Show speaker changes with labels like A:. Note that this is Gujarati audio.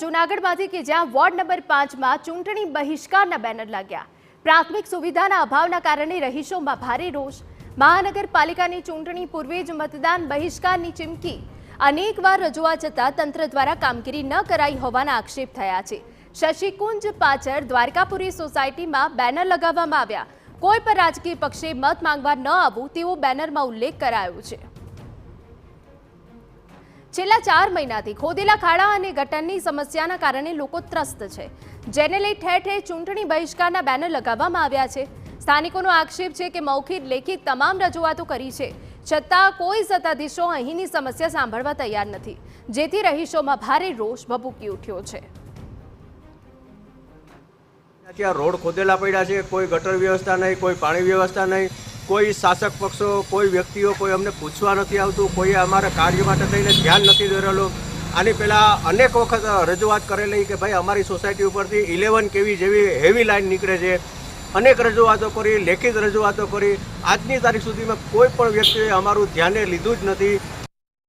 A: જૂનાગઢમાંથી કે જ્યાં વોર્ડ નંબર 5 માં ચૂંટણી બહિષ્કારના બેનર લાગ્યા। પ્રાથમિક સુવિધાના અભાવના કારણે રહીશોમાં ભારે રોષ। મહાનગરપાલિકાની ચૂંટણી પૂર્વે જ મતદાન બહિષ્કારની ચીમકી। અનેકવાર રજૂઆત છતાં તંત્ર દ્વારા કામગીરી ન કરાઈ હોવાના આક્ષેપ થયા છે। શશિકુંજ પાછળ દ્વારકાપુરી સોસાયટીમાં બેનર લગાવવામાં આવ્યા। કોઈ પણ રાજકીય પક્ષે મત માંગવા ન આવવું તેવો બેનરમાં ઉલ્લેખ કરાયો છે। છેલ્લા 4 મહિનાથી ખોદેલા ખાડા અને ગટરની સમસ્યાના કારણે લોકો ત્રસ્ત છે, જેને લઈ ઠેર ઠેર ચૂંટણી બહિષ્કારના બેનર લગાવવામાં આવ્યા છે। સ્થાનિકોનો આક્ષેપ છે કે મૌખિક લેખિત તમામ રજૂઆતો કરી છે, છતાં કોઈ સત્તાધીશો અહીંની સમસ્યા સાંભળવા તૈયાર નથી, જેથી રહીશોમાં ભારે રોષ ભભૂકી ઉઠ્યો છે।
B: ત્યાં રોડ ખોદેલા પડ્યા છે, કોઈ ગટર વ્યવસ્થા નહીં, કોઈ પાણી વ્યવસ્થા નહીં, કોઈ શાસક પક્ષો, કોઈ વ્યક્તિઓ, કોઈ અમને પૂછવા નથી આવતું, કોઈ અમારા કાર્ય માટે થઈને ધ્યાન નથી દોરેલું। આની પહેલાં અનેક વખત રજૂઆત કરેલી કે ભાઈ અમારી સોસાયટી ઉપરથી 11 કેવી જેવી હેવી લાઇન નીકળે છે। અનેક રજૂઆતો કરી, લેખિત રજૂઆતો કરી, આજની તારીખ સુધીમાં કોઈ પણ વ્યક્તિએ અમારું ધ્યાને લીધું જ નથી।